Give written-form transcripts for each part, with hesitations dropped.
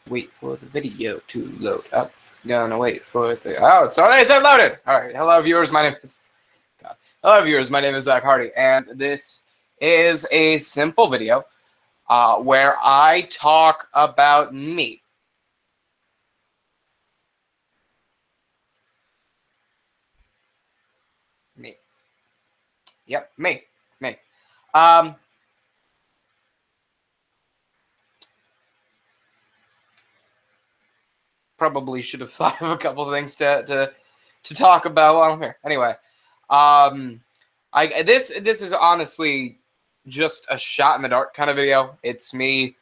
Wait for the video to load up. Gonna wait for the. Oh, it's loaded. All right. Hello, viewers. My name is. God. Hello, viewers. My name is Zach Hardy, and this is a simple video where I talk about me. Me. Yep, me. Me. Um, Probably should have thought of a couple of things to talk about while I'm here. Anyway, this is honestly just a shot in the dark kind of video. It's me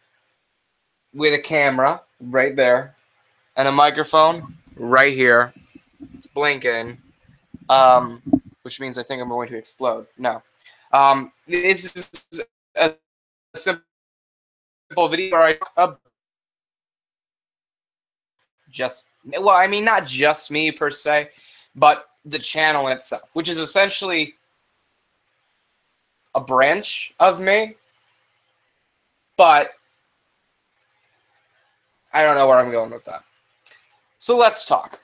with a camera right there and a microphone right here. It's blinking, which means I think I'm going to explode. No, this is a simple video where I talk I mean, not just me per se, but the channel in itself, which is essentially a branch of me, but I don't know where I'm going with that. So let's talk.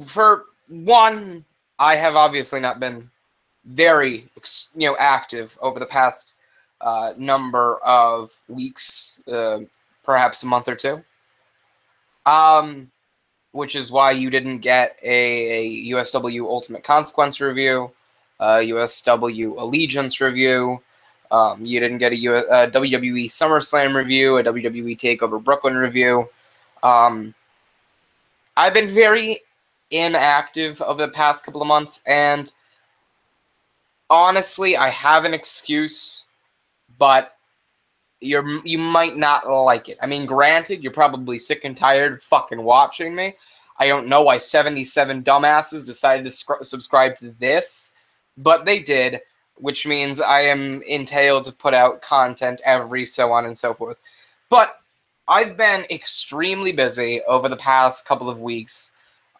For one, I have obviously not been very, active over the past number of weeks, perhaps a month or two. Which is why you didn't get a USW Ultimate Consequence review, USW Allegiance review. You didn't get a WWE SummerSlam review, a WWE TakeOver Brooklyn review. I've been very inactive over the past couple of months, and honestly, I have an excuse, but you might not like it. I mean, granted, you're probably sick and tired of fucking watching me. I don't know why 77 dumbasses decided to subscribe to this, but they did, which means I am entailed to put out content every so on and so forth. But I've been extremely busy over the past couple of weeks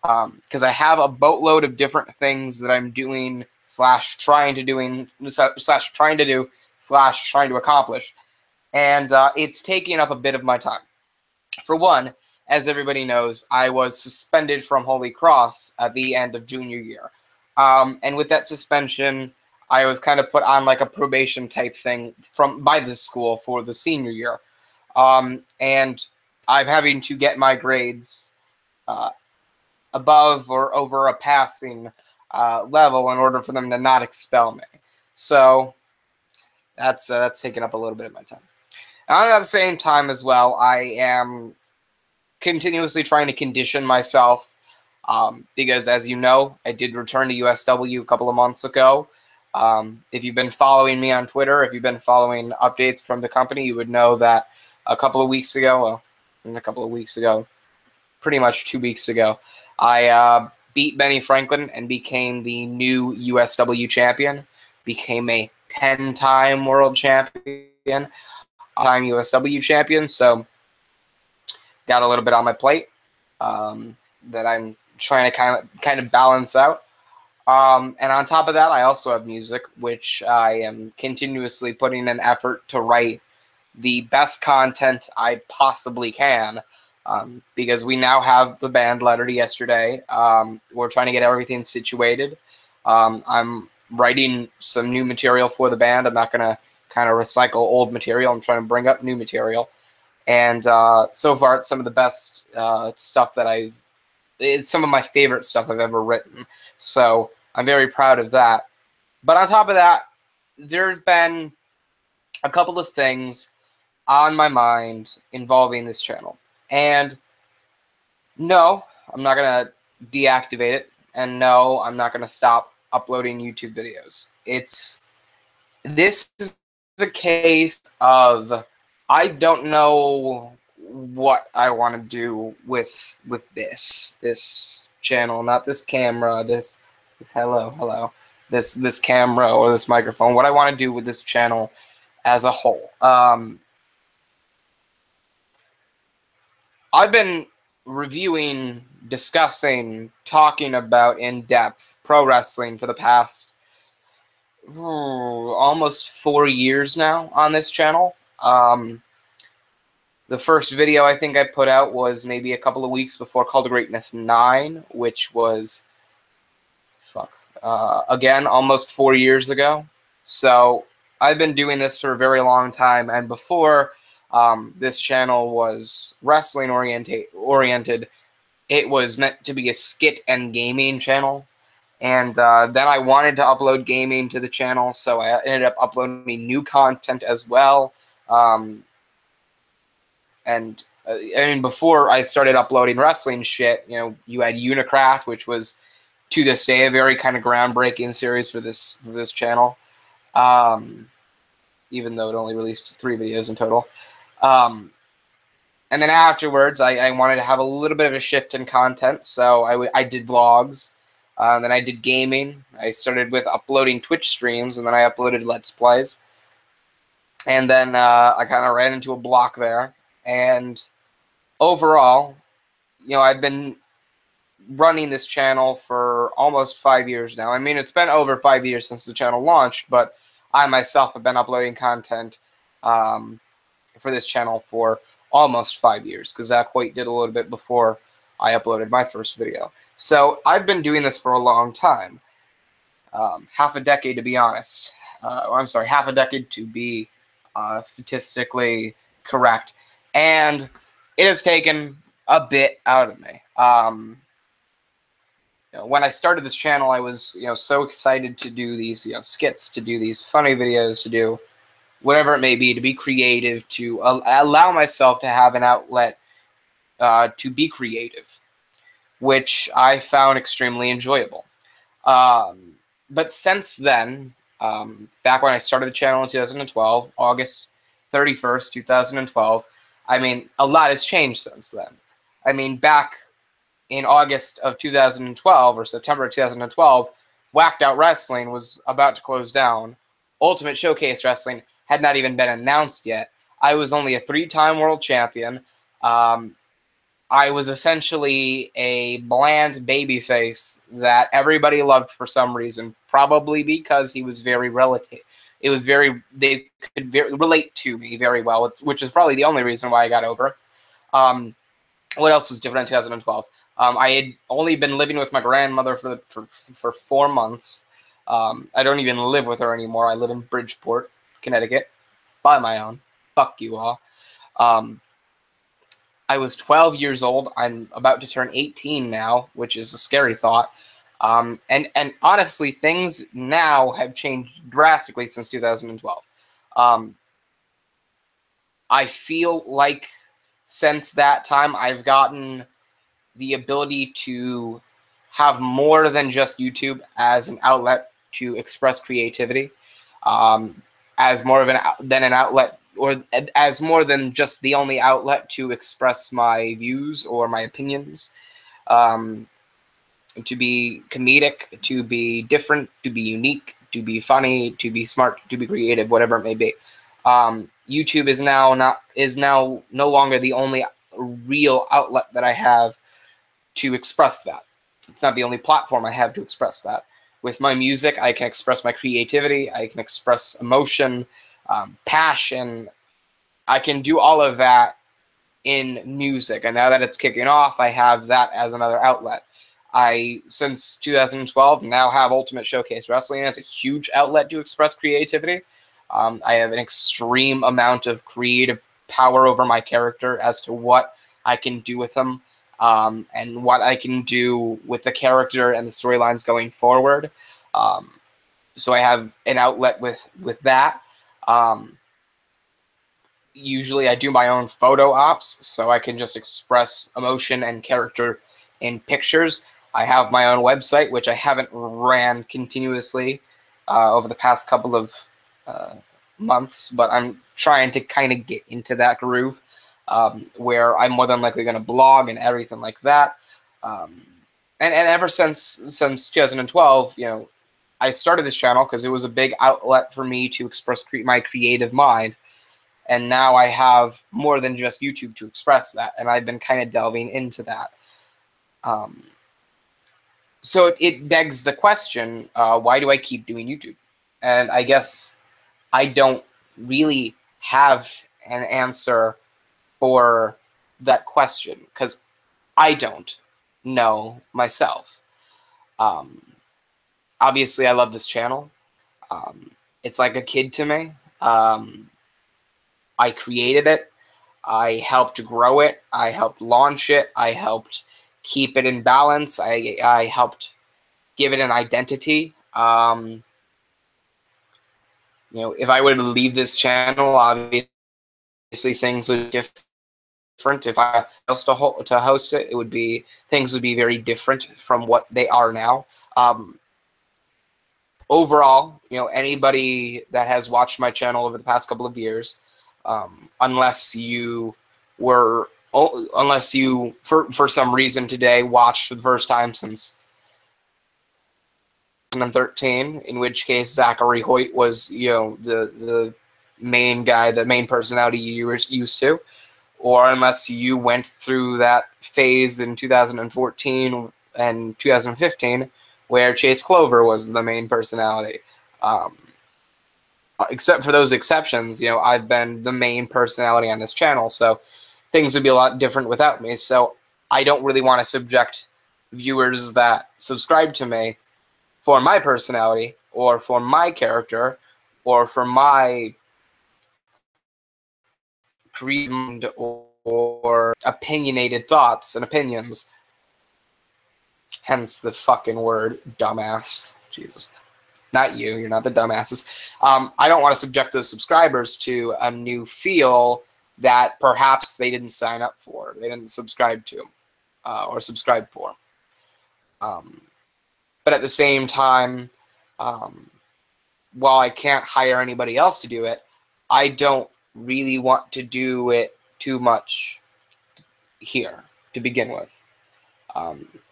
because I have a boatload of different things that I'm doing trying to accomplish. And it's taking up a bit of my time. For one, as everybody knows, I was suspended from Holy Cross at the end of junior year. And with that suspension, I was kind of put on like a probation type thing by the school for the senior year. And I'm having to get my grades above or over a passing level in order for them to not expel me. So that's taken up a little bit of my time. And at the same time as well, I am continuously trying to condition myself because, as you know, I did return to USW a couple of months ago. If you've been following me on Twitter, if you've been following updates from the company, you would know that a couple of weeks ago, pretty much 2 weeks ago, I beat Benny Franklin and became the new USW champion, became a 10-time world champion, time USW champion, so got a little bit on my plate that I'm trying to kind of balance out. And on top of that, I also have music, which I am continuously putting an effort to write the best content I possibly can, because we now have the band letter yesterday. We're trying to get everything situated. I'm writing some new material for the band. I'm not going to kind of recycle old material. I'm trying to bring up new material. And so far, it's some of the best stuff that it's some of my favorite stuff I've ever written. So I'm very proud of that. But on top of that, there have been a couple of things on my mind involving this channel. And no, I'm not going to deactivate it. And no, I'm not going to stop uploading YouTube videos. This is a case of I don't know what I want to do with this channel, not this camera, this hello, this camera or this microphone. What I want to do with this channel as a whole. I've been reviewing, discussing, talking about in depth pro wrestling for the past almost 4 years now on this channel. The first video I think I put out was maybe a couple of weeks before Call to Greatness 9, which was, again, almost 4 years ago. So I've been doing this for a very long time, and before this channel was wrestling oriented, it was meant to be a skit and gaming channel. And then I wanted to upload gaming to the channel, so I ended up uploading new content as well. And I mean, before I started uploading wrestling shit, you know, you had Unicraft, which was to this day a very kind of groundbreaking series for this channel. Even though it only released 3 videos in total. And then afterwards, I wanted to have a little bit of a shift in content, so I did vlogs. Then I did gaming. I started with uploading Twitch streams, and then I uploaded Let's Plays. And then I kind of ran into a block there. And overall, you know, I've been running this channel for almost 5 years now. I mean, it's been over 5 years since the channel launched, but I myself have been uploading content for this channel for almost 5 years, because Zach Hoyt did a little bit before I uploaded my first video. So I've been doing this for a long time. Half a decade, to be honest. I'm sorry, half a decade to be statistically correct. And it has taken a bit out of me. You know, when I started this channel, I was, you know, so excited to do these, you know, skits, to do these funny videos, to do whatever it may be, to be creative, to allow myself to have an outlet to be creative, which I found extremely enjoyable. But since then, back when I started the channel in 2012, August 31st, 2012, I mean, a lot has changed since then. I mean, back in August of 2012 or September of 2012, Whacked Out Wrestling was about to close down. Ultimate Showcase Wrestling had not even been announced yet. I was only a 3-time world champion. I was essentially a bland babyface that everybody loved for some reason, probably because he was very relative. It was they could relate to me very well, which is probably the only reason why I got over. What else was different in 2012? I had only been living with my grandmother for 4 months. I don't even live with her anymore. I live in Bridgeport, Connecticut, by my own. Fuck you all. I was 12 years old. I'm about to turn 18 now, which is a scary thought. And honestly, things now have changed drastically since 2012. I feel like since that time, I've gotten the ability to have more than just YouTube as an outlet to express creativity, as more of an outlet, or as more than just the only outlet to express my views or my opinions, to be comedic, to be different, to be unique, to be funny, to be smart, to be creative, whatever it may be. YouTube is now no longer the only real outlet that I have to express that. It's not the only platform I have to express that. With my music, I can express my creativity, I can express emotion, passion. I can do all of that in music, and now that it's kicking off, I have that as another outlet. Since 2012, now have Ultimate Showcase Wrestling as a huge outlet to express creativity. I have an extreme amount of creative power over my character as to what I can do with them, and what I can do with the character and the storylines going forward. So I have an outlet with that. Usually I do my own photo ops, so I can just express emotion and character in pictures. I have my own website, which I haven't ran continuously over the past couple of months, but I'm trying to kind of get into that groove, where I'm more than likely going to blog and everything like that. And ever since 2012, you know, I started this channel because it was a big outlet for me to express my creative mind. And now I have more than just YouTube to express that, and I've been kind of delving into that. So it begs the question, why do I keep doing YouTube? And I guess I don't really have an answer for that question, because I don't know myself. Obviously, I love this channel. It's like a kid to me. I created it. I helped grow it. I helped launch it. I helped keep it in balance. I helped give it an identity. You know, if I were to leave this channel, obviously things would be different. If I was to host it, things would be very different from what they are now. Overall, you know, anybody that has watched my channel over the past couple of years, unless you for some reason today watched for the first time since 2013, in which case Zachary Hoyt was, you know, the main guy, the main personality you were used to, or unless you went through that phase in 2014 and 2015 where Chase Clover was the main personality. Except for those exceptions, you know, I've been the main personality on this channel, so things would be a lot different without me. So I don't really want to subject viewers that subscribe to me for my personality or for my character or for my creative or opinionated thoughts and opinions. Hence the fucking word dumbass. Jesus. Not you. You're not the dumbasses. I don't want to subject those subscribers to a new feel that perhaps they didn't sign up for, they didn't subscribe to, or subscribe for. But at the same time, while I can't hire anybody else to do it, I don't really want to do it too much here to begin with.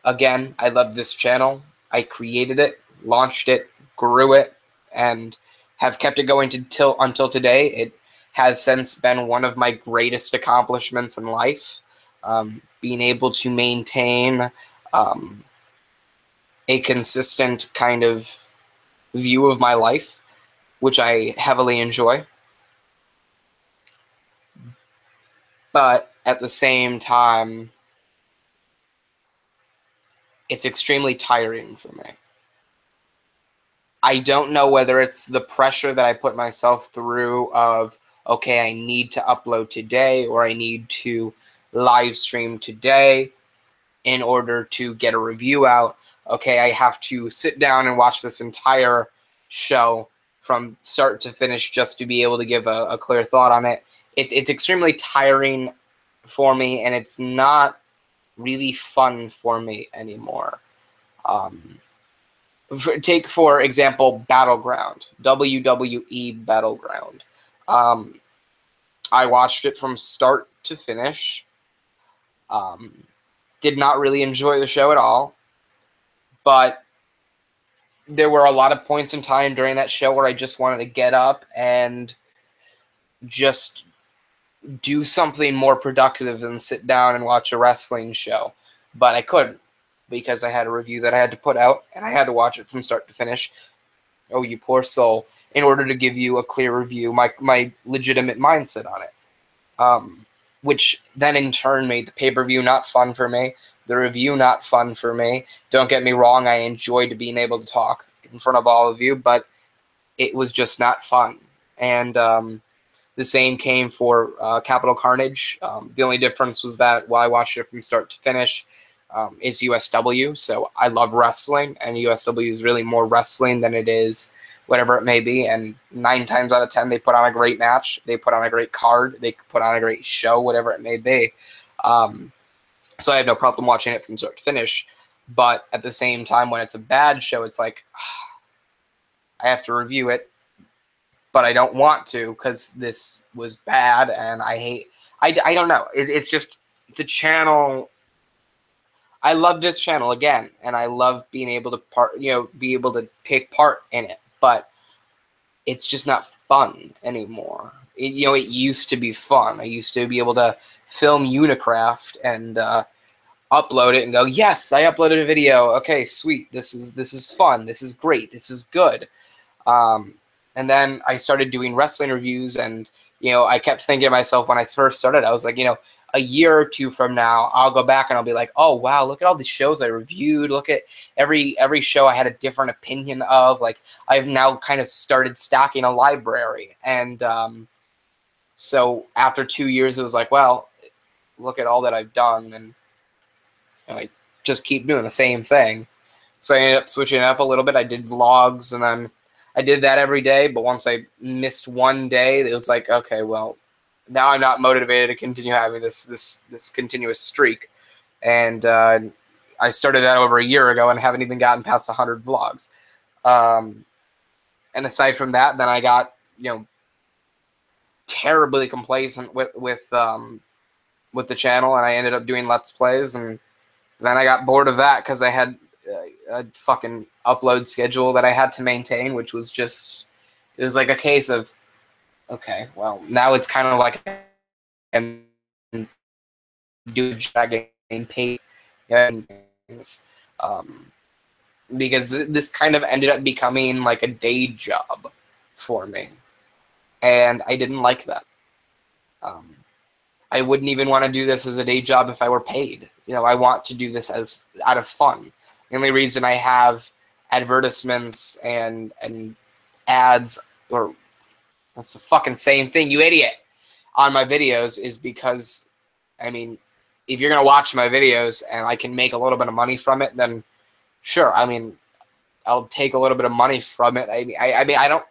Again, I love this channel. I created it, launched it, grew it, and have kept it going until today. It has since been one of my greatest accomplishments in life, being able to maintain a consistent kind of view of my life, which I heavily enjoy. But at the same time, it's extremely tiring for me. I don't know whether it's the pressure that I put myself through of, okay, I need to upload today, or I need to live stream today in order to get a review out. Okay, I have to sit down and watch this entire show from start to finish just to be able to give a clear thought on it. It's extremely tiring for me, and it's not really fun for me anymore. Take, for example, Battleground, WWE Battleground. I watched it from start to finish. Did not really enjoy the show at all, but there were a lot of points in time during that show where I just wanted to get up and just do something more productive than sit down and watch a wrestling show. But I couldn't, because I had a review that I had to put out, and I had to watch it from start to finish. Oh, you poor soul. In order to give you a clear review, my legitimate mindset on it. Which then in turn made the pay-per-view not fun for me, the review not fun for me. Don't get me wrong, I enjoyed being able to talk in front of all of you, but it was just not fun. And the same came for Capital Carnage. The only difference was that while I watched it from start to finish, it's USW, so I love wrestling, and USW is really more wrestling than it is whatever it may be, and 9 times out of 10 they put on a great match, they put on a great card, they put on a great show, whatever it may be. So I have no problem watching it from start to finish, but at the same time, when it's a bad show, it's like, I have to review it, but I don't want to, because this was bad, and I don't know, it's just the channel. I love this channel again, and I love being able to be able to take part in it, but it's just not fun anymore. It used to be fun. I used to be able to film Unicraft and upload it and go, yes, I uploaded a video. Okay, sweet. This is fun. This is great. This is good. And then I started doing wrestling reviews, and I kept thinking to myself when I first started, I was like, a year or two from now, I'll go back and I'll be like, oh wow, look at all the shows I reviewed. Look at every show I had a different opinion of. Like, I've now kind of started stacking a library, and so after 2 years, it was like, well, look at all that I've done, and I just keep doing the same thing. So I ended up switching it up a little bit. I did vlogs, and then I did that every day. But once I missed one day, it was like, okay, well, now I'm not motivated to continue having this continuous streak. And I started that over a year ago and haven't even gotten past 100 vlogs. And aside from that, then I got terribly complacent with the channel, and I ended up doing Let's Plays, and then I got bored of that because I had a fucking upload schedule that I had to maintain, which was just, it was like a case of, okay, well, now it's kind of like, and do getting paid, because this kind of ended up becoming like a day job for me, and I didn't like that. I wouldn't even want to do this as a day job if I were paid. I want to do this as out of fun. The only reason I have advertisements and ads, or that's the fucking same thing, you idiot, on my videos is because, I mean, if you're gonna watch my videos and I can make a little bit of money from it, then sure. I mean, I'll take a little bit of money from it. I mean, I don't.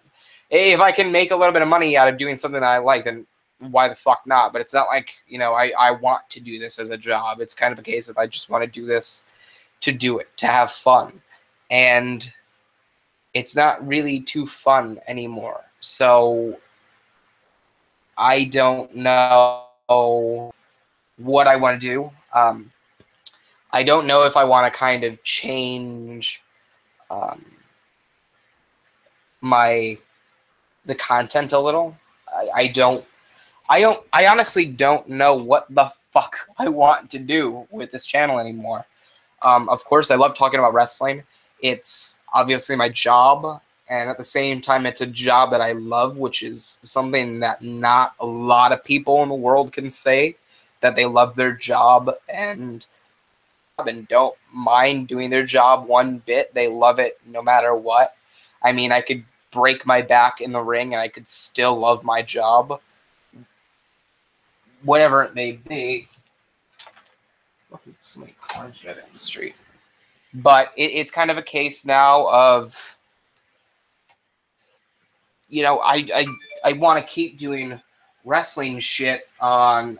If I can make a little bit of money out of doing something that I like, then why the fuck not? But it's not like, I want to do this as a job. It's kind of a case of I just want to do this to do it, to have fun. And it's not really too fun anymore. So I don't know what I want to do. I don't know if I want to kind of change the content a little. I honestly don't know what the fuck I want to do with this channel anymore. Of course, I love talking about wrestling. It's obviously my job, and at the same time, it's a job that I love, which is something that not a lot of people in the world can say, that they love their job and don't mind doing their job one bit. They love it no matter what. I mean, I could break my back in the ring and I could still love my job, whatever it may be. So many cars driving down the street. But it's kind of a case now of, I want to keep doing wrestling shit on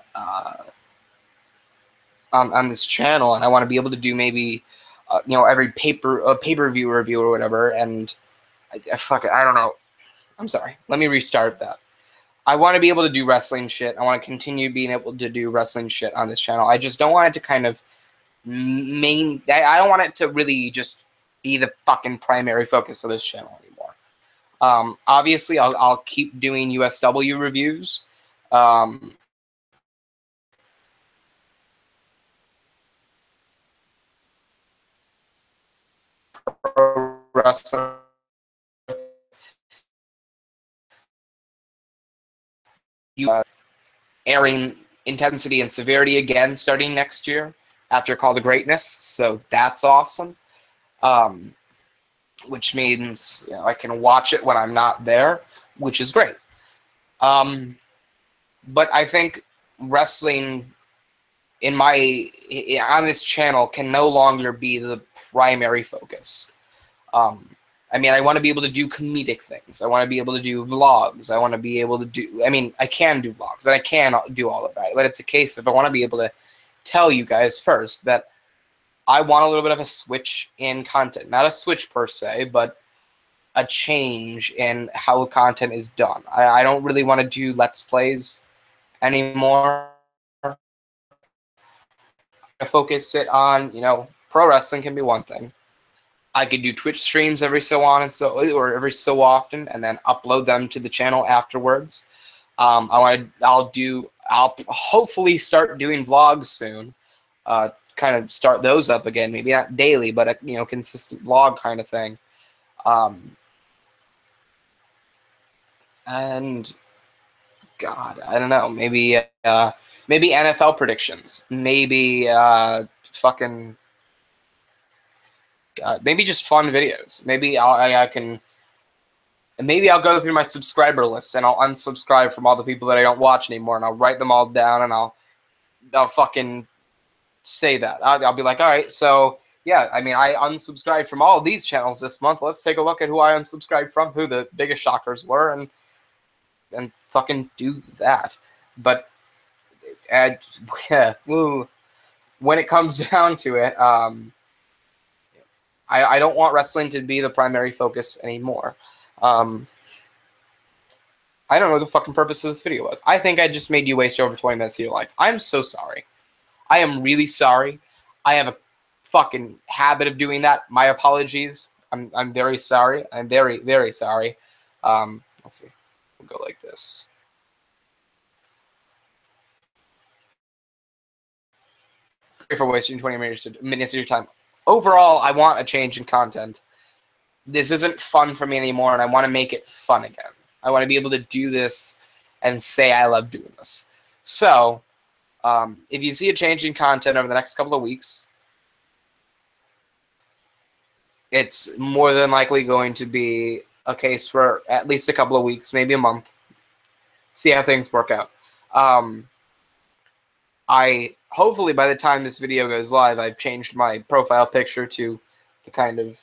this channel, and I want to be able to do maybe every pay-per-view review or whatever. And I don't know. I'm sorry. Let me restart that. I want to be able to do wrestling shit. I want to continue being able to do wrestling shit on this channel. I just don't want it to kind of I don't want it to really just be the fucking primary focus of this channel anymore. Obviously, I'll keep doing USW reviews. Wrestling. Airing Intensity and Severity again starting next year after Call to Greatness, so that's awesome. Which means I can watch it when I'm not there, which is great. But I think wrestling on this channel can no longer be the primary focus. I mean, I want to be able to do comedic things. I want to be able to do vlogs. I want to be able to do, I mean, I can do vlogs, and I can do all of that. But it's a case of I want to be able to tell you guys first that I want a little bit of a switch in content. Not a switch per se, but a change in how content is done. I don't really want to do Let's Plays anymore. I focus it on, pro wrestling can be one thing. I could do Twitch streams every so often, and then upload them to the channel afterwards. I'll hopefully start doing vlogs soon. Kind of start those up again. Maybe not daily, but a consistent vlog kind of thing. And God, I don't know. Maybe maybe NFL predictions. Maybe fucking God, maybe just fun videos. Maybe I can. Maybe I'll go through my subscriber list and I'll unsubscribe from all the people that I don't watch anymore, and I'll write them all down, and I'll fucking say that. I'll be like, all right, so yeah, I mean, I unsubscribed from all of these channels this month. Let's take a look at who I unsubscribed from, who the biggest shockers were, and fucking do that. But yeah, when it comes down to it, I don't want wrestling to be the primary focus anymore. I don't know what the fucking purpose of this video was. I think I just made you waste over 20 minutes of your life. I'm so sorry. I am really sorry. I have a fucking habit of doing that. My apologies. I'm very sorry. I'm very, very sorry. Let's see. We'll go like this. Sorry for wasting 20 minutes of your time. Overall, I want a change in content. This isn't fun for me anymore, and I want to make it fun again. I want to be able to do this and say I love doing this. So, if you see a change in content over the next couple of weeks, it's more than likely going to be a case for at least a couple of weeks, maybe a month. See how things work out. Hopefully by the time this video goes live, I've changed my profile picture to the kind of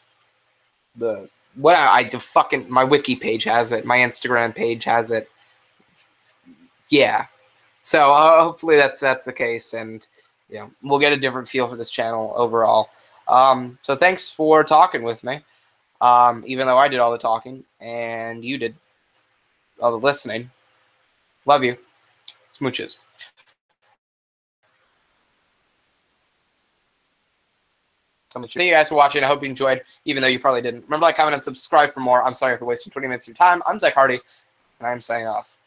my wiki page has it, my Instagram page has it. Yeah. So hopefully that's the case, and we'll get a different feel for this channel overall. So thanks for talking with me, even though I did all the talking and you did all the listening. Love you. Smooches. Thank you guys for watching. I hope you enjoyed, even though you probably didn't. Remember to like, comment, and subscribe for more. I'm sorry for wasting 20 minutes of your time. I'm Zach Hardy, and I'm signing off.